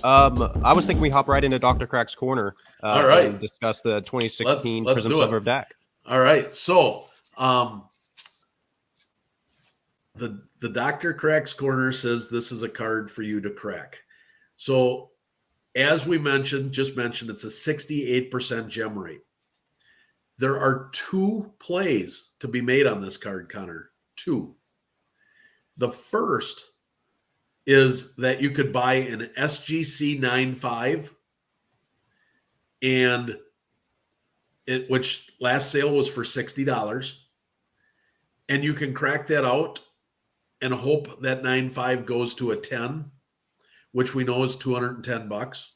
I was thinking we hop right into Dr. Crack's corner All and right, discuss the let's 2016 let's Prism do it. Silver of Dak. All right, so the Doctor Cracks Corner says this is a card for you to crack. So as we just mentioned, it's a 68% gem rate. There are two plays to be made on this card, Connor. Two. The first is that you could buy an SGC 95 and which last sale was for $60, and you can crack that out and hope that 95 goes to a 10, which we know is $210.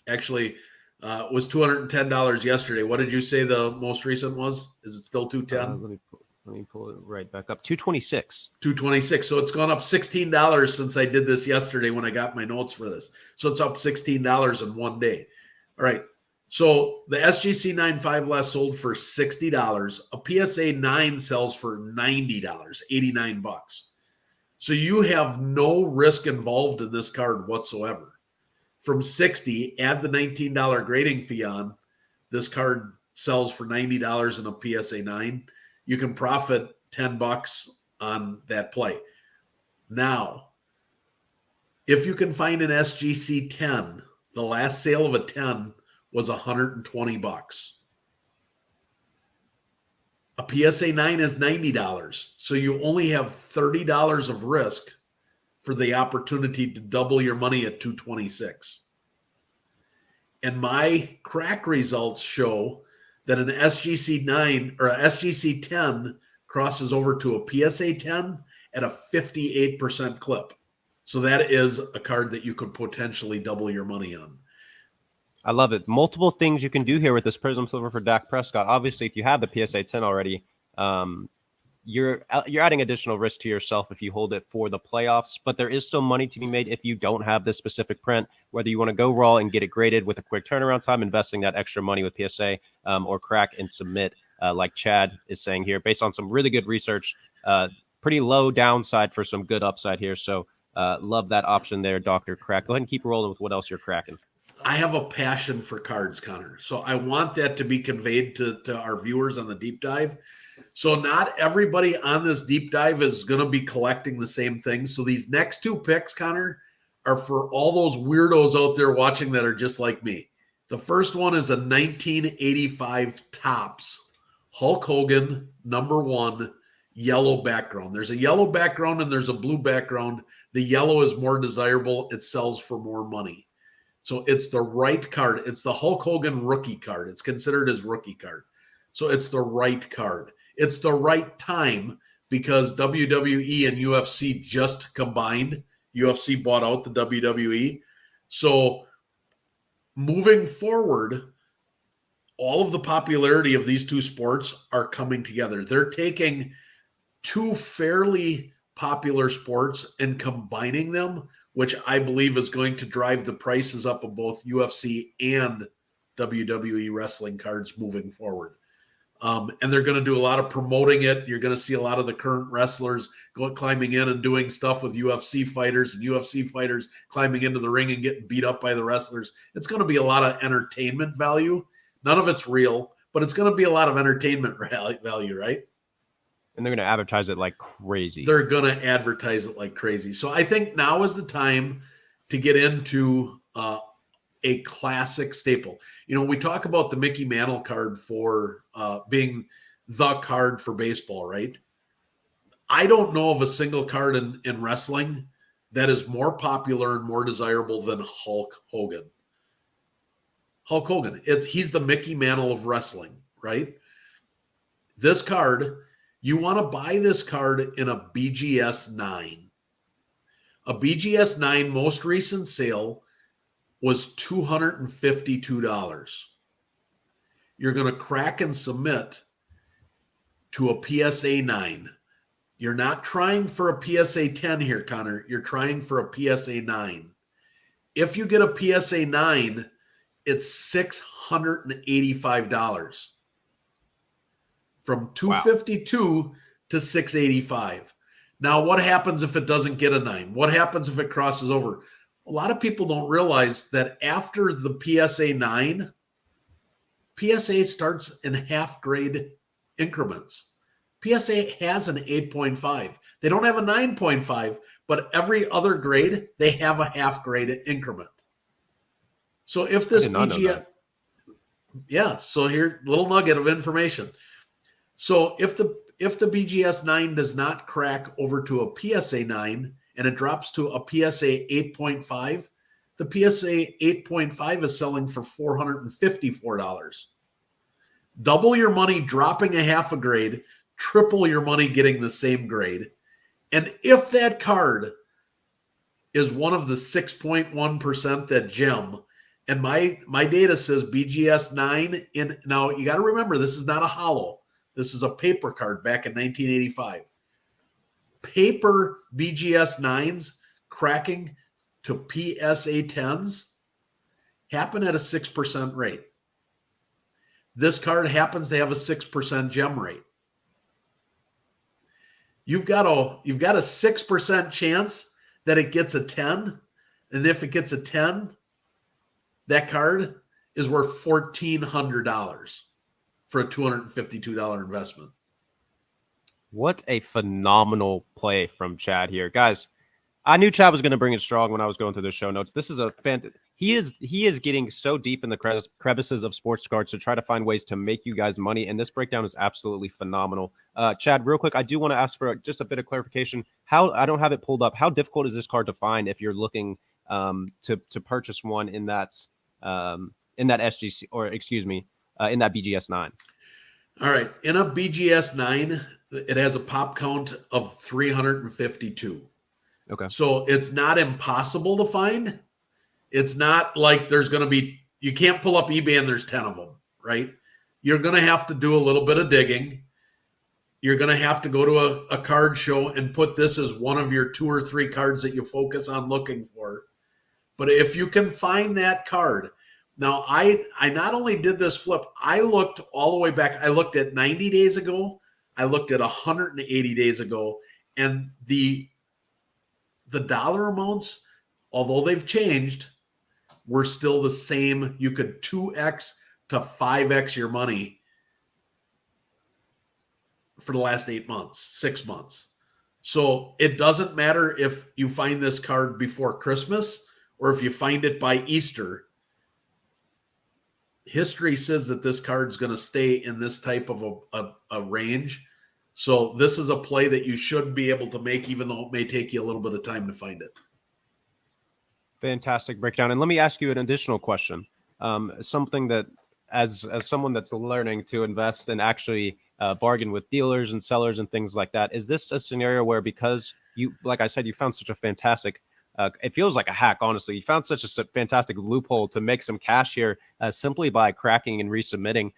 Actually, was $210 yesterday. What did you say the most recent was? Is it still 210? Let me pull it right back up. 226. 226. So it's gone up $16 since I did this yesterday when I got my notes for this. So it's up $16 in one day. All right. So the SGC 95 last sold for $60. A PSA 9 sells for $90, 89 bucks. So you have no risk involved in this card whatsoever. From 60, add the $19 grading fee on. This card sells for $90 in a PSA 9. You can profit 10 bucks on that play. Now, if you can find an SGC 10, the last sale of a 10 was 120 bucks. A PSA 9 is $90. So you only have $30 of risk for the opportunity to double your money at 226. And my crack results show that an SGC 9 or a SGC 10 crosses over to a PSA 10 at a 58% clip. So that is a card that you could potentially double your money on. I love it. Multiple things you can do here with this Prism Silver for Dak Prescott. Obviously, if you have the PSA 10 already, you're adding additional risk to yourself if you hold it for the playoffs, but there is still money to be made if you don't have this specific print, whether you want to go raw and get it graded with a quick turnaround time, investing that extra money with PSA, or crack and submit, like Chad is saying here, based on some really good research. Pretty low downside for some good upside here. So love that option there, Dr. Crack. Go ahead and keep rolling with what else you're cracking. I have a passion for cards, Connor. So I want that to be conveyed to our viewers on the deep dive. So not everybody on this deep dive is going to be collecting the same things. So these next two picks, Connor, are for all those weirdos out there watching that are just like me. The first one is a 1985 Topps Hulk Hogan #1 yellow background. There's a yellow background and there's a blue background. The yellow is more desirable. It sells for more money. So it's the right card. It's the Hulk Hogan rookie card. It's considered his rookie card. So it's the right card. It's the right time because WWE and UFC just combined. UFC bought out the WWE. So moving forward, all of the popularity of these two sports are coming together. They're taking two fairly popular sports and combining them, which I believe is going to drive the prices up of both UFC and WWE wrestling cards moving forward. And they're going to do a lot of promoting it. You're going to see a lot of the current wrestlers climbing in and doing stuff with UFC fighters and UFC fighters climbing into the ring and getting beat up by the wrestlers. It's going to be a lot of entertainment value. None of it's real, but it's going to be a lot of entertainment value, right? And they're going to advertise it like crazy. They're going to advertise it like crazy. So I think now is the time to get into a classic staple. You know, we talk about the Mickey Mantle card for being the card for baseball, right? I don't know of a single card in wrestling that is more popular and more desirable than Hulk Hogan. Hulk Hogan. He's the Mickey Mantle of wrestling, right? This card, you want to buy this card in a BGS 9. A BGS 9 most recent sale was $252. You're going to crack and submit to a PSA 9. You're not trying for a PSA 10 here, Connor. You're trying for a PSA 9. If you get a PSA 9, it's $685. From $252 to $685. Now, what happens if it doesn't get a 9? What happens if it crosses over? a lot of people don't realize that after the PSA 9, PSA starts in half grade increments. PSA has an 8.5. They don't have a 9.5, but every other grade, they have a half grade increment. So if I this did not know BGS, that. yeah, so here, little nugget of information. So if the BGS 9 does not crack over to a PSA 9 and it drops to a PSA 8.5, the PSA 8.5 is selling for $454. Double your money dropping a half a grade, triple your money getting the same grade. And if that card is one of the 6.1% that gem, and my data says BGS 9 in, now you got to remember, this is not a hollow. This is a paper card back in 1985. Paper BGS 9s cracking to PSA 10s happen at a 6% rate. This card happens to have a 6% gem rate. You've got a 6% chance that it gets a 10, and if it gets a 10, that card is worth $1,400 for a $252 investment. What a phenomenal play from Chad here, guys. I knew Chad was going to bring it strong when I was going through the show notes. This is a he is getting so deep in the crevices of sports cards to try to find ways to make you guys money, and this breakdown is absolutely phenomenal. Chad, real quick, I do want to ask for just a bit of clarification. How, I don't have it pulled up, how difficult is this card to find if you're looking to purchase one in that SGC, or excuse me, in that BGS 9? All right, in a BGS 9, it has a pop count of 352. Okay. So it's not impossible to find. It's not like there's going to be, you can't pull up eBay and there's 10 of them, right? You're going to have to do a little bit of digging. You're going to have to go to a card show and put this as one of your 2 or 3 cards that you focus on looking for. But if you can find that card, now I not only did this flip, I looked all the way back. I looked at 90 days ago. I looked at 180 days ago, and the dollar amounts, although they've changed, were still the same. You could 2x to 5x your money for the last 8 months, 6 months. So it doesn't matter if you find this card before Christmas or if you find it by Easter. History says that this card's going to stay in this type of a range. So this is a play that you should be able to make, even though it may take you a little bit of time to find it. Fantastic breakdown. And let me ask you an additional question. Something that, as someone that's learning to invest and actually bargain with dealers and sellers and things like that, is this a scenario where, because you, like I said, you found such a fantastic, it feels like a hack, honestly. You found such a fantastic loophole to make some cash here simply by cracking and resubmitting.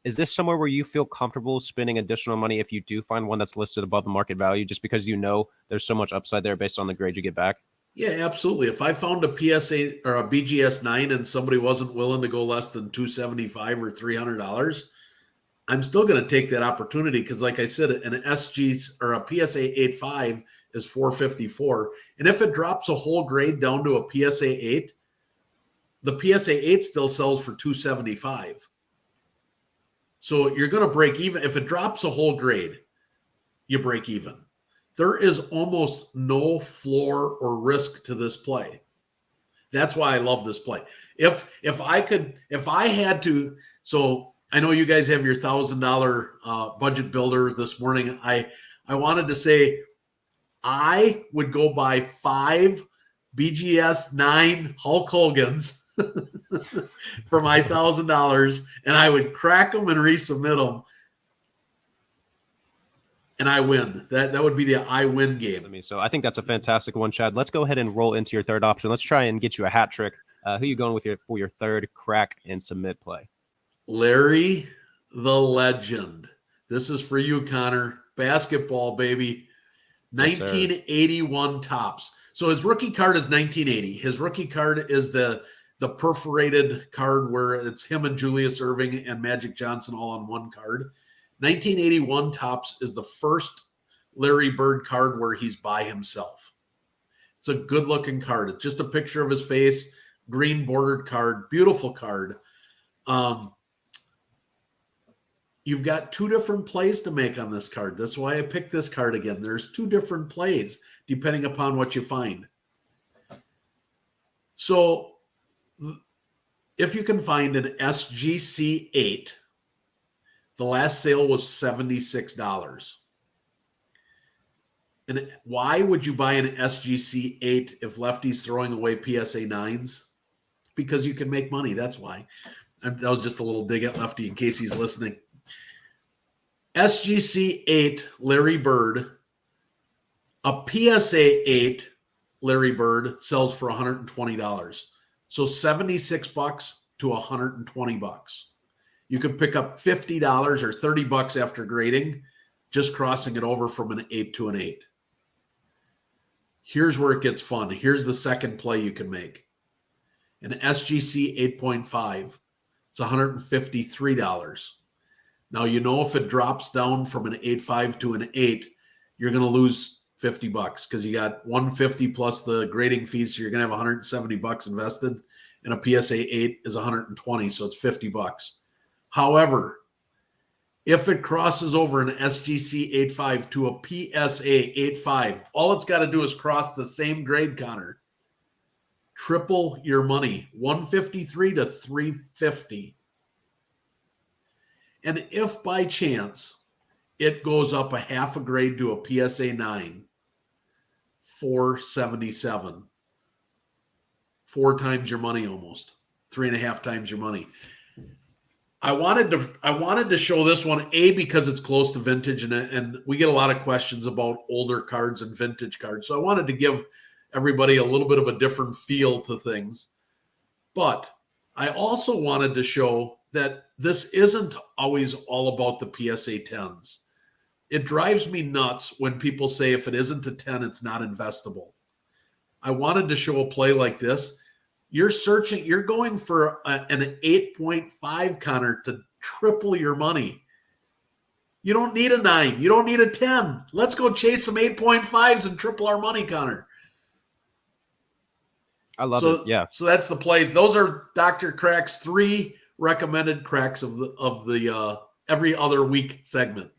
Is this somewhere where you feel comfortable spending additional money if you do find one that's listed above the market value, just because you know there's so much upside there based on the grade you get back? Yeah, absolutely. If I found a PSA or a BGS 9 and somebody wasn't willing to go less than $275 or $300, I'm still going to take that opportunity because, like I said, an SG or a PSA 85 is $454, and if it drops a whole grade down to a PSA 8, the PSA 8 still sells for $275. So you're going to break even. If it drops a whole grade, you break even. There is almost no floor or risk to this play. That's why I love this play. If I had to, so I know you guys have your $1,000 budget builder this morning. I wanted to say I would go buy 5 BGS 9 Hulk Hogan's for my $1,000, and I would crack them and resubmit them, and I win. That would be the I win game. So I think that's a fantastic one, Chad. Let's go ahead and roll into your third option. Let's try and get you a hat trick. Who are you going with for your third crack and submit play? Larry the Legend. This is for you, Connor. Basketball, baby. 1981 tops. So his rookie card is 1980. His rookie card is the perforated card where it's him and Julius Erving and Magic Johnson all on one card. 1981 tops is the first Larry Bird card where he's by himself. It's a good looking card. It's just a picture of his face, green bordered card, beautiful card. You've got two different plays to make on this card. That's why I picked this card again. There's two different plays depending upon what you find. So if you can find an SGC 8, the last sale was $76. And why would you buy an SGC 8 if Lefty's throwing away PSA 9s? Because you can make money. That's why. That was just a little dig at Lefty in case he's listening. SGC 8 Larry Bird, a PSA 8 Larry Bird sells for $120. So $76 to $120. You could pick up $50 or $30 after grading, just crossing it over from an 8 to an 8. Here's where it gets fun. Here's the second play you can make. An SGC 8.5, it's $153. Now, you know, if it drops down from an 8.5 to an 8, you're going to lose $50 because you got $150 plus the grading fees. So you're going to have $170 invested, and a PSA 8 is $120. So it's $50. However, if it crosses over an SGC 8.5 to a PSA 8.5, all it's got to do is cross the same grade, Connor. Triple your money, $153 to $350. And if by chance it goes up a half a grade to a PSA 9, $477. 4 times your money almost. 3.5 times your money. I wanted to show this one, A, because it's close to vintage, and we get a lot of questions about older cards and vintage cards. So I wanted to give everybody a little bit of a different feel to things. But I also wanted to show that this isn't always all about the PSA 10s. It drives me nuts when people say if it isn't a 10, it's not investable. I wanted to show a play like this. You're going for an 8.5, Connor, to triple your money. You don't need a 9. You don't need a 10. Let's go chase some 8.5s and triple our money, Connor. I love it. Yeah. So that's the plays. Those are Dr. Crack's 3 recommended cracks of the every other week segment.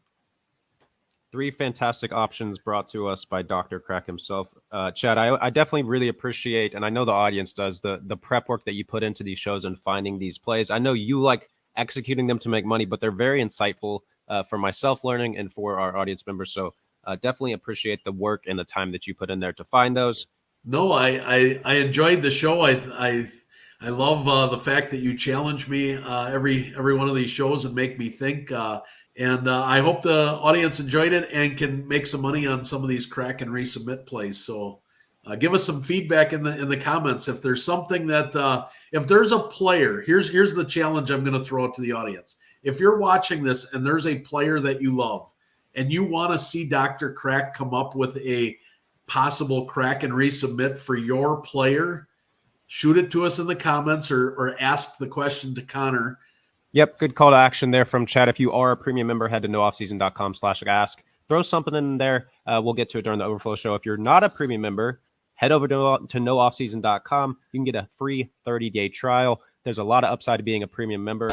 3 fantastic options brought to us by Dr. Crack himself. Chad, I definitely really appreciate, and I know the audience does, the prep work that you put into these shows and finding these plays. I know you like executing them to make money, but they're very insightful for myself learning and for our audience members. So definitely appreciate the work and the time that you put in there to find those. No, I enjoyed the show. I love the fact that you challenge me every one of these shows and make me think. And I hope the audience enjoyed it and can make some money on some of these crack and resubmit plays. So give us some feedback in the comments if there's something that if there's a player. Here's the challenge I'm going to throw out to the audience. If you're watching this and there's a player that you love and you want to see Dr. Crack come up with a possible crack and resubmit for your player, shoot it to us in the comments or ask the question to Connor. Yep, good call to action there from Chad. If you are a premium member, head to nooffseason.com/ask. Throw something in there. We'll get to it during the overflow show. If you're not a premium member, head over to nooffseason.com. You can get a free 30-day trial. There's a lot of upside to being a premium member.